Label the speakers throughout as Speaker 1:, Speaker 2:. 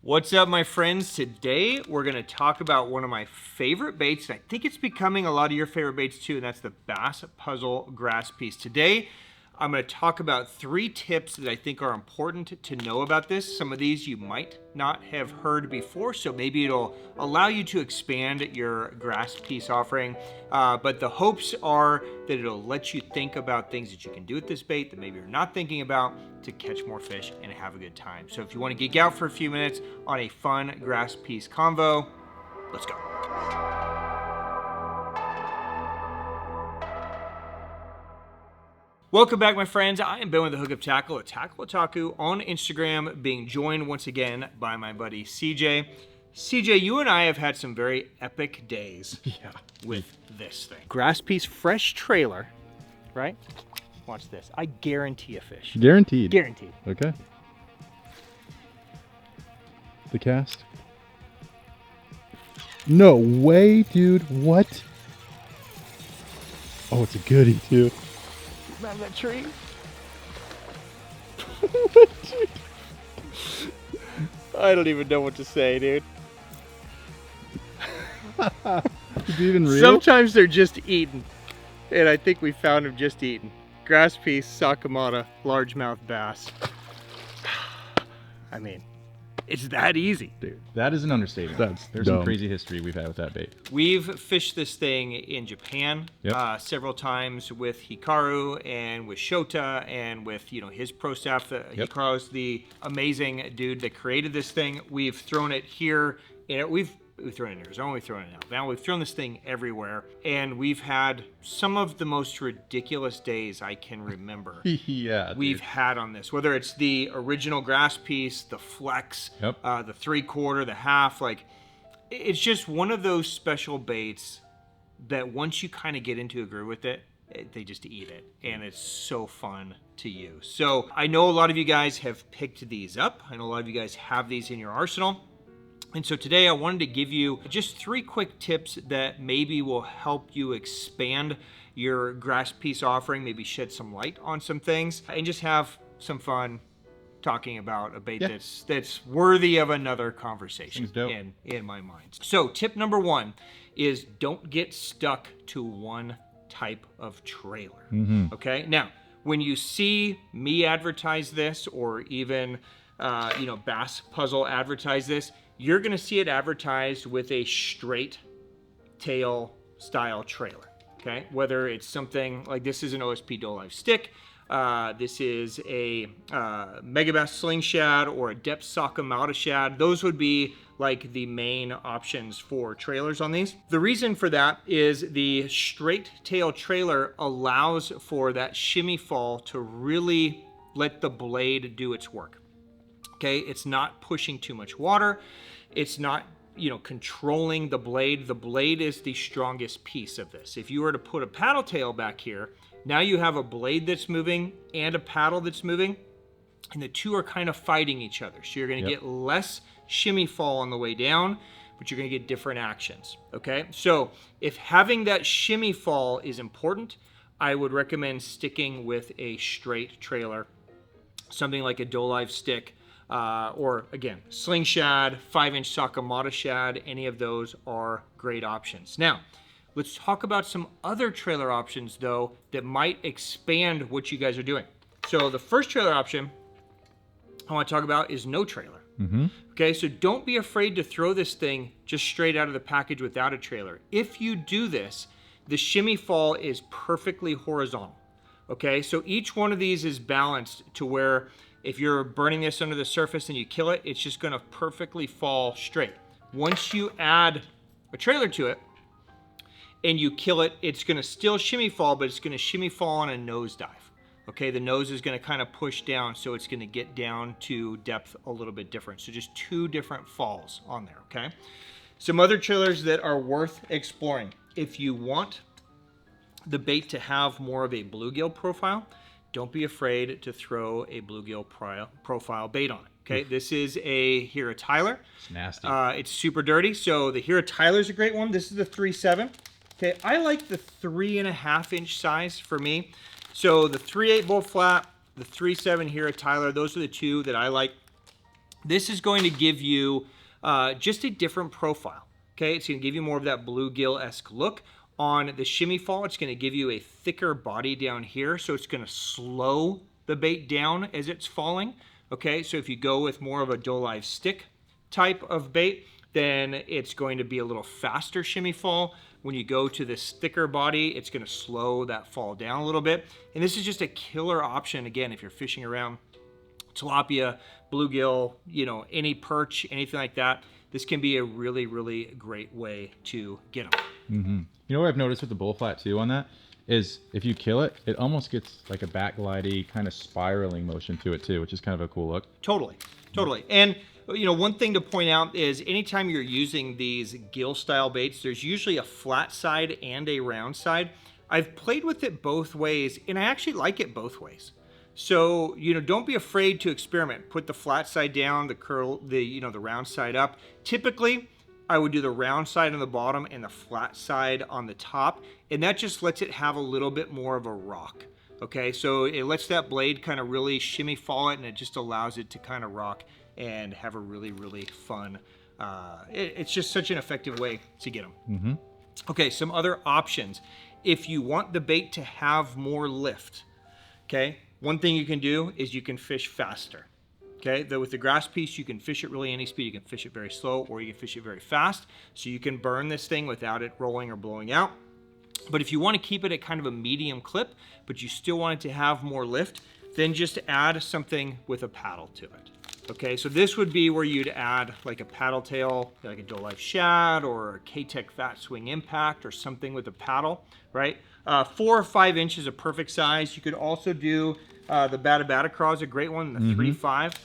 Speaker 1: What's up, my friends? Today we're going to talk about one of my favorite baits, and I think it's becoming a lot of your favorite baits too, and that's the Bass Puzzle Grass Piece. Today I'm going to talk about 3 tips that I think are important to know about this. Some of these you might not have heard before, so maybe it'll allow you to expand your grass piece offering. But the hopes are that it'll let you think about things that you can do with this bait that maybe you're not thinking about to catch more fish and have a good time. So if you want to geek out for a few minutes on a fun grass piece convo, let's go. Welcome back, my friends. I am Ben with the Hookup Tackle at Tackle Otaku on Instagram, being joined once again by my buddy CJ. CJ, you and I have had some very epic days with this thing. Grass piece, fresh trailer, right? Watch this. I guarantee a fish.
Speaker 2: Guaranteed.
Speaker 1: Guaranteed.
Speaker 2: Okay. The cast. No way, dude. What? Oh, it's a goodie, too.
Speaker 1: Remember that tree? I don't even know what to say, dude.
Speaker 2: Is it even real?
Speaker 1: Sometimes they're just eaten, and I think we found them just eaten. Grass piece, Sakamata, largemouth bass. I mean, it's that easy.
Speaker 3: Dude, that is an understatement. There's some crazy history we've had with that bait.
Speaker 1: We've fished this thing in Japan several times with Hikaru and with Shota and with his pro staff. Hikaru's the amazing dude that created this thing. We've thrown it here, and we've thrown it in Arizona, we've thrown it in Alabama, we've thrown this thing everywhere, and we've had some of the most ridiculous days I can remember. We've had on this, whether it's the original grass piece, the flex, the 3/4, the half. Like, it's just one of those special baits that once you kind of get into a groove with it, they just eat it, and it's so fun to use. So I know a lot of you guys have picked these up. I know a lot of you guys have these in your arsenal. And so today I wanted to give you just 3 quick tips that maybe will help you expand your grass piece offering, maybe shed some light on some things, and just have some fun talking about a bait that's worthy of another conversation in my mind. So tip number 1 is don't get stuck to one type of trailer. Okay, now when you see me advertise this, or even Bass Puzzle advertise this, you're going to see it advertised with a straight tail style trailer, okay? Whether it's something like this is an OSP Dolive Stick, this is a Megabass Sling Shad, or a Deps Sakamata Shad. Those would be like the main options for trailers on these. The reason for that is the straight tail trailer allows for that shimmy fall to really let the blade do its work. Okay, it's not pushing too much water. It's not, controlling the blade. The blade is the strongest piece of this. If you were to put a paddle tail back here, now you have a blade that's moving and a paddle that's moving, and the two are kind of fighting each other. So you're going to get less shimmy fall on the way down, but you're going to get different actions. Okay, so if having that shimmy fall is important, I would recommend sticking with a straight trailer, something like a Dolive Stick. Or again, Sling Shad, 5-inch Sakamata Shad. Any of those are great options. Now, let's talk about some other trailer options though that might expand what you guys are doing. So the first trailer option I want to talk about is no trailer. Okay, so don't be afraid to throw this thing just straight out of the package without a trailer. If you do this, the shimmy fall is perfectly horizontal. Okay, so each one of these is balanced to where if you're burning this under the surface and you kill it, it's just gonna perfectly fall straight. Once you add a trailer to it and you kill it, it's gonna still shimmy fall, but it's gonna shimmy fall on a nosedive. Okay, the nose is gonna kind of push down, so it's gonna get down to depth a little bit different. So just 2 different falls on there, okay? Some other trailers that are worth exploring. If you want the bait to have more of a bluegill profile, don't be afraid to throw a bluegill profile bait on it. Okay, this is a Hira Tailor.
Speaker 3: It's nasty.
Speaker 1: It's super dirty. So the Hira Tailor is a great one. This is the 3.7. Okay, I like the 3.5-inch size for me. So the 3.8 bull flat, the 3.7 Hira Tailor, those are the 2 that I like This is going to give you just a different profile. Okay, it's going to give you more of that bluegill-esque look. On the shimmy fall, it's going to give you a thicker body down here, so it's going to slow the bait down as it's falling. Okay, so if you go with more of a Dolive Stick type of bait, then it's going to be a little faster shimmy fall. When you go to this thicker body, it's going to slow that fall down a little bit. And this is just a killer option, again, if you're fishing around tilapia, bluegill, you know, any perch, anything like that. This can be a really, really great way to get them.
Speaker 3: Mm-hmm. You know what I've noticed with the bull flat too on that is if you kill it, it almost gets like a backglidey kind of spiraling motion to it too, which is kind of a cool look.
Speaker 1: Totally, totally. And you know, one thing to point out is anytime you're using these gill style baits, there's usually a flat side and a round side. I've played with it both ways, and I actually like it both ways. So, you know, don't be afraid to experiment. Put the flat side down, the round side up. Typically, I would do the round side on the bottom and the flat side on the top, and that just lets it have a little bit more of a rock. Okay, so it lets that blade kind of really shimmy fall it, and it just allows it to kind of rock and have a really, really fun, it's just such an effective way to get them.
Speaker 3: Mm-hmm.
Speaker 1: Okay, some other options. If you want the bait to have more lift, okay, one thing you can do is you can fish faster. Okay, with the grass piece, you can fish it really any speed. You can fish it very slow, or you can fish it very fast. So you can burn this thing without it rolling or blowing out. But if you want to keep it at kind of a medium clip, but you still want it to have more lift, then just add something with a paddle to it. Okay, so this would be where you'd add like a paddle tail, like a Dolive Shad or a K-Tech Fat Swing Impact or something with a paddle, right? 4 or 5 inches of perfect size. You could also do the Batabata Craw is a great one, the 3.5,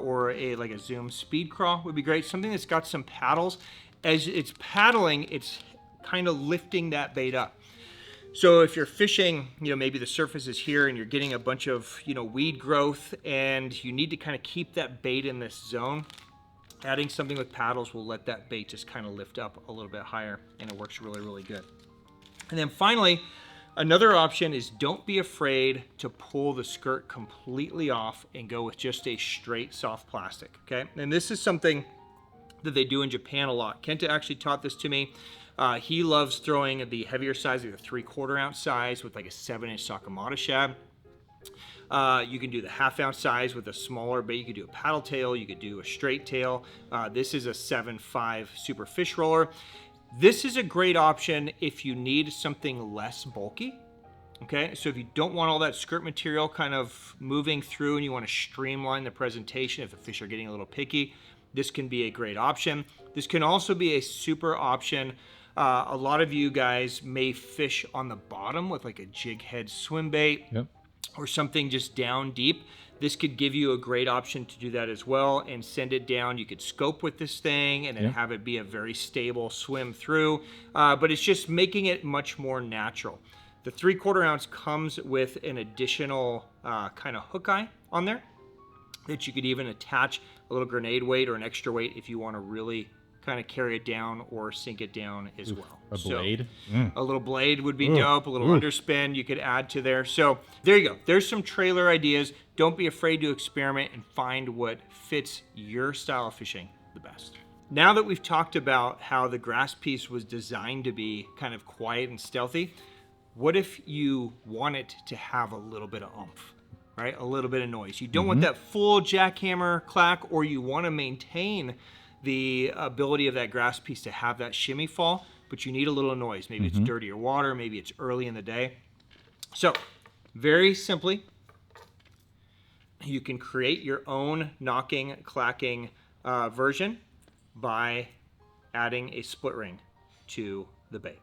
Speaker 1: or like a Zoom Speed Craw would be great. Something that's got some paddles. As it's paddling, it's kind of lifting that bait up. So if you're fishing, you know, maybe the surface is here and you're getting a bunch of, you know, weed growth and you need to kind of keep that bait in this zone, adding something with paddles will let that bait just kind of lift up a little bit higher, and it works really, really good. And then finally, another option is don't be afraid to pull the skirt completely off and go with just a straight soft plastic, okay? And this is something that they do in Japan a lot. Kenta actually taught this to me. He loves throwing the heavier size, like the 3/4 ounce size with like a 7-inch Sakamata shad. You can do the 1/2 ounce size with a smaller bait. You could do a paddle tail. You could do a straight tail. This is a 7.5 super fish roller. This is a great option if you need something less bulky. Okay, so if you don't want all that skirt material kind of moving through and you want to streamline the presentation if the fish are getting a little picky, this can be a great option. This can also be a super option. A lot of you guys may fish on the bottom with like a jig head swim bait or something just down deep. This could give you a great option to do that as well and send it down. You could scope with this thing and then have it be a very stable swim through, but it's just making it much more natural. The 3/4 ounce comes with an additional kind of hook eye on there that you could even attach a little grenade weight or an extra weight if you want to really kind of carry it down or sink it down as well.
Speaker 3: A blade?
Speaker 1: A little blade would be dope, a little underspin you could add to there. So there you go. There's some trailer ideas. Don't be afraid to experiment and find what fits your style of fishing the best. Now that we've talked about how the grass piece was designed to be kind of quiet and stealthy, what if you want it to have a little bit of oomph, right? A little bit of noise. You don't want that full jackhammer clack, or you want to maintain the ability of that grass piece to have that shimmy fall, but you need a little noise. Maybe it's dirtier water, maybe it's early in the day. So very simply, you can create your own knocking, clacking version by adding a split ring to the bait.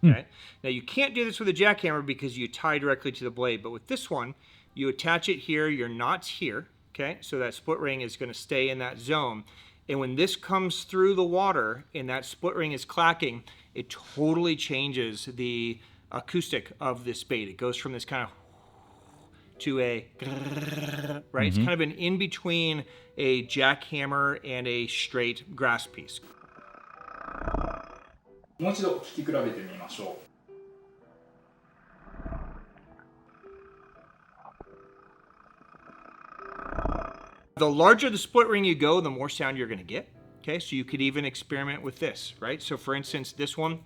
Speaker 1: Okay. Now you can't do this with a jackhammer because you tie directly to the blade, but with this one, you attach it here, your knot's here, okay? So that split ring is gonna stay in that zone. And when this comes through the water and that split ring is clacking, it totally changes the acoustic of this bait. It goes from this kind of to a, right? It's kind of an in-between a jackhammer and a straight grass piece.
Speaker 4: もう一度聞き比べてみましょう。
Speaker 1: The The larger the split ring you go, the more sound you're going to get. Okay, so you could even experiment with this, right? So for instance, this one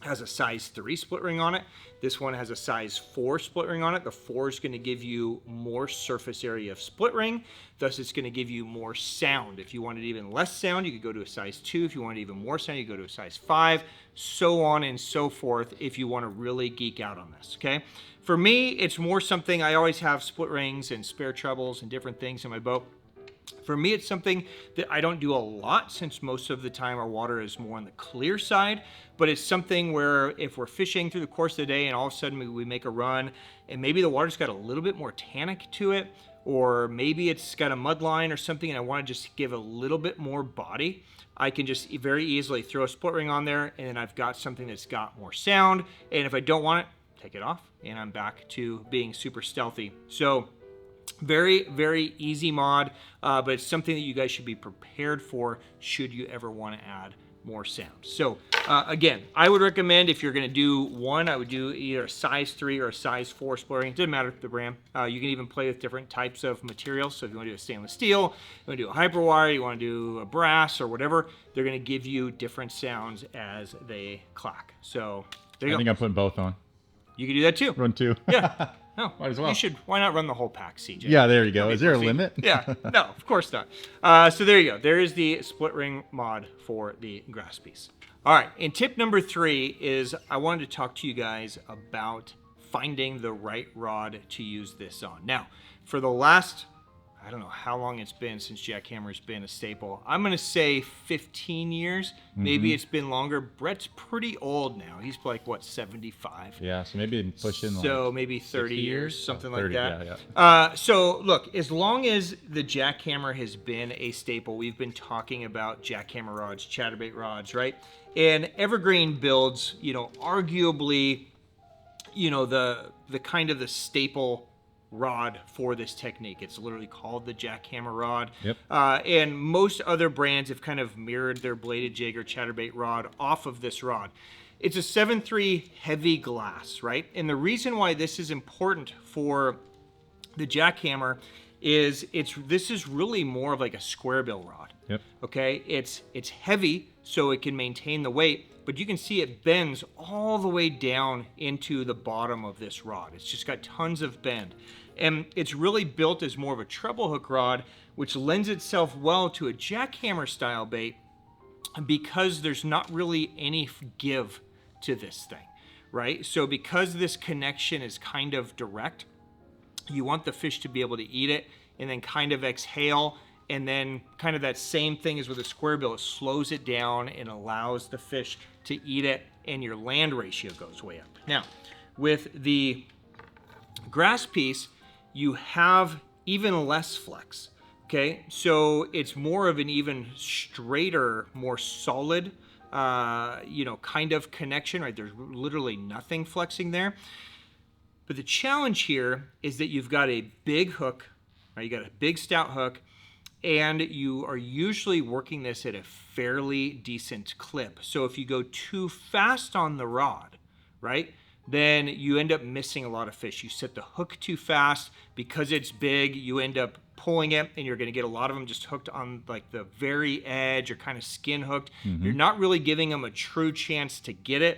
Speaker 1: has a size 3 split ring on it. This one has a size 4 split ring on it. The 4 is going to give you more surface area of split ring. Thus, it's going to give you more sound. If you wanted even less sound, you could go to a size 2. If you wanted even more sound, you go to a size 5. So on and so forth if you want to really geek out on this, okay? For me, it's more something, I always have split rings and spare trebles and different things in my boat. For me, it's something that I don't do a lot since most of the time our water is more on the clear side, but it's something where if we're fishing through the course of the day and all of a sudden we make a run and maybe the water's got a little bit more tannic to it, or maybe it's got a mud line or something and I want to just give a little bit more body, I can just very easily throw a split ring on there and then I've got something that's got more sound. And if I don't want it, take it off and I'm back to being super stealthy. So very, very easy mod, but it's something that you guys should be prepared for should you ever want to add more sound. So again, I would recommend if you're going to do one, I would do either a size 3 or a size 4 split ring. It doesn't matter the brand. You can even play with different types of materials. So if you want to do a stainless steel, you want to do a hyperwire, you want to do a brass or whatever, they're going to give you different sounds as they clack. So there you go.
Speaker 3: I think I'm putting both on.
Speaker 1: You can do that too.
Speaker 3: Run 2.
Speaker 1: Yeah. No,
Speaker 3: might as well.
Speaker 1: You should. Why not run the whole pack, CJ?
Speaker 3: Yeah, there you go. Is there a limit?
Speaker 1: Yeah, no, of course not. So there you go. There is the split ring mod for the grass piece. All right, and tip number 3 is I wanted to talk to you guys about finding the right rod to use this on. Now, for the last, I don't know how long it's been since jackhammer's been a staple. I'm going to say 15 years. Maybe it's been longer. Brett's pretty old now. He's like, what, 75?
Speaker 3: Yeah, so maybe pushing
Speaker 1: So
Speaker 3: like
Speaker 1: maybe 30 years, something
Speaker 3: 30,
Speaker 1: like that.
Speaker 3: Yeah.
Speaker 1: So look, as long as the jackhammer has been a staple, we've been talking about jackhammer rods, chatterbait rods, right? And Evergreen builds, you know, arguably, you know, the kind of the staple rod for this technique. It's literally called the jackhammer rod.
Speaker 3: Yep.
Speaker 1: And most other brands have kind of mirrored their bladed jig or chatterbait rod off of this rod. It's a 7.3 heavy glass, right? And the reason why this is important for the jackhammer is this is really more of like a square bill rod.
Speaker 3: Yep.
Speaker 1: Okay, it's heavy so it can maintain the weight, but you can see it bends all the way down into the bottom of this rod. It's just got tons of bend. And it's really built as more of a treble hook rod, which lends itself well to a jackhammer style bait because there's not really any give to this thing, right? So because this connection is kind of direct, you want the fish to be able to eat it and then kind of exhale, and then kind of that same thing as with a square bill. It slows it down and allows the fish to eat it, and your land ratio goes way up. Now, with the grass piece, you have even less flex, okay? So it's more of an even straighter, more solid, you know, kind of connection, right? There's literally nothing flexing there. But the challenge here is that you've got a big hook, right? You got a big stout hook, and you are usually working this at a fairly decent clip. So if you go too fast on the rod, right, then you end up missing a lot of fish. You set the hook too fast because it's big, you end up pulling it, and you're going to get a lot of them just hooked on like the very edge or kind of skin hooked. You're not really giving them a true chance to get it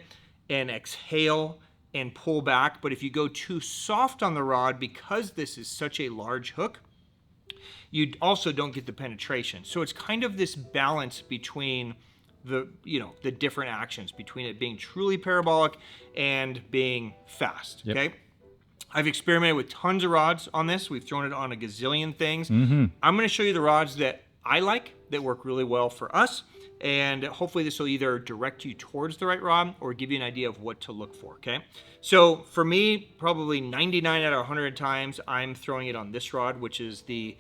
Speaker 1: and exhale and pull back. But if you go too soft on the rod, because this is such a large hook, you also don't get the penetration. So it's kind of this balance between the, you know, the different actions between it being truly parabolic and being fast.
Speaker 3: Yep.
Speaker 1: Okay. I've experimented with tons of rods on this. We've thrown it on a gazillion things. I'm going to show you the rods that I like that work really well for us. And hopefully this will either direct you towards the right rod or give you an idea of what to look for, okay? So for me, probably 99 out of 100 times, I'm throwing it on this rod, which is the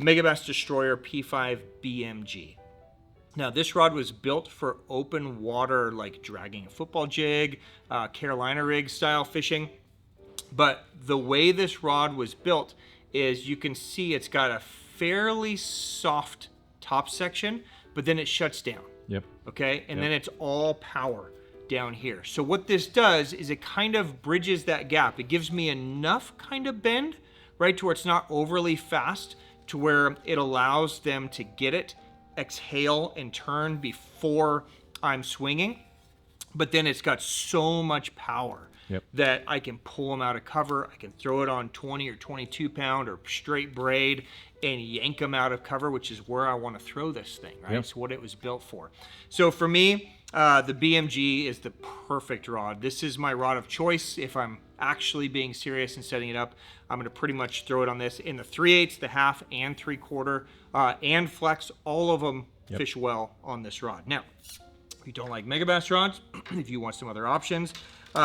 Speaker 1: Megabass Destroyer P5 BMG. Now, this rod was built for open water, like dragging a football jig, Carolina rig style fishing. But the way this rod was built is you can see it's got a fairly soft top section, but then it shuts down.
Speaker 3: Yep.
Speaker 1: Okay, and then it's all power down here. So what this does is it kind of bridges that gap. It gives me enough kind of bend, right, to where it's not overly fast to where it allows them to get it, exhale, and turn before I'm swinging. But then it's got so much power that I can pull them out of cover. I can throw it on 20 or 22 pound or straight braid and yank them out of cover, which is where I want to throw this thing, right? It's what it was built for. So for me, the BMG is the perfect rod. This is my rod of choice. If I'm actually being serious and setting it up, I'm going to pretty much throw it on this in the 3/8, the half, and 3/4, and flex. All of them fish well on this rod. Now, if you don't like Megabass rods, if you want some other options,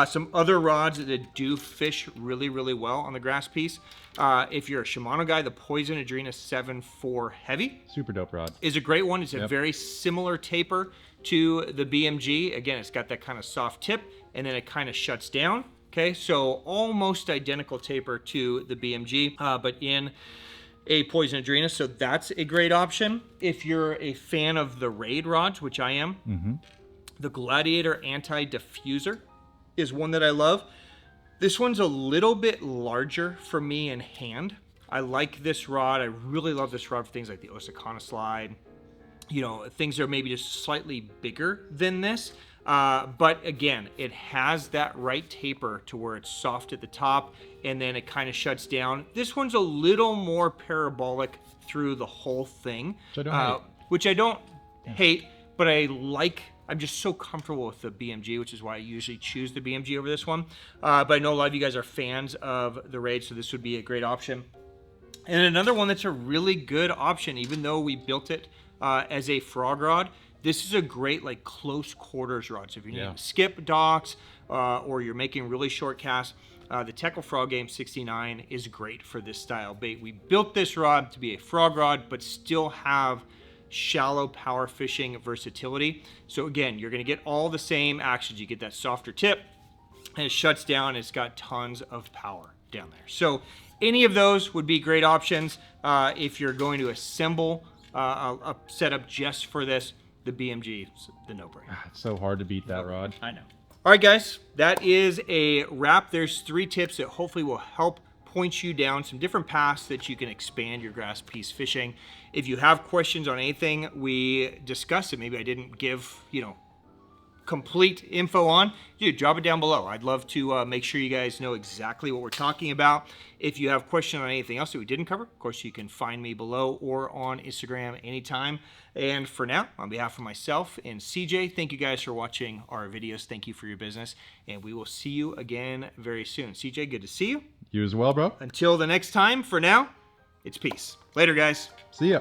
Speaker 1: some other rods that do fish really, really well on the grass piece. If you're a Shimano guy, the Poison Adrena 7.4 Heavy.
Speaker 3: Super dope rod.
Speaker 1: Is a great one. It's a very similar taper to the BMG. Again, it's got that kind of soft tip, and then it kind of shuts down. Okay, so almost identical taper to the BMG, but in a Poison Adrena, so that's a great option. If you're a fan of the Raid rods, which I am, the Gladiator Anti-Diffuser is one that I love. This one's a little bit larger for me in hand. I like this rod. I really love this rod for things like the Osakana slide. You know, things that are maybe just slightly bigger than this. But again, it has that right taper to where it's soft at the top and then it kind of shuts down. This one's a little more parabolic through the whole thing, which I don't hate, but I like. I'm just so comfortable with the BMG, which is why I usually choose the BMG over this one. But I know a lot of you guys are fans of the Raid, so this would be a great option. And another one that's a really good option, even though we built it as a frog rod, this is a great like close quarters rod. So if you're doing skip docks or you're making really short casts, the Teckel Frog Game 69 is great for this style bait. We built this rod to be a frog rod, but still have shallow power fishing versatility. So again, you're going to get all the same actions. You get that softer tip, and it shuts down. It's got tons of power down there. So any of those would be great options. If you're going to assemble a setup just for this, the BMG is the no-brainer.
Speaker 3: It's so hard to beat that rod.
Speaker 1: I know. All right, guys, that is a wrap. There's 3 tips that hopefully will help point you down some different paths that you can expand your grass piece fishing. If you have questions on anything we discussed that maybe I didn't give, complete info on, dude, drop it down below. I'd love to make sure you guys know exactly what we're talking about. If you have questions on anything else that we didn't cover, of course, you can find me below or on Instagram anytime. And for now, on behalf of myself and CJ, thank you guys for watching our videos. Thank you for your business, and we will see you again very soon. CJ, good to see you.
Speaker 3: You as well, bro.
Speaker 1: Until the next time, for now, it's peace. Later, guys.
Speaker 3: See ya.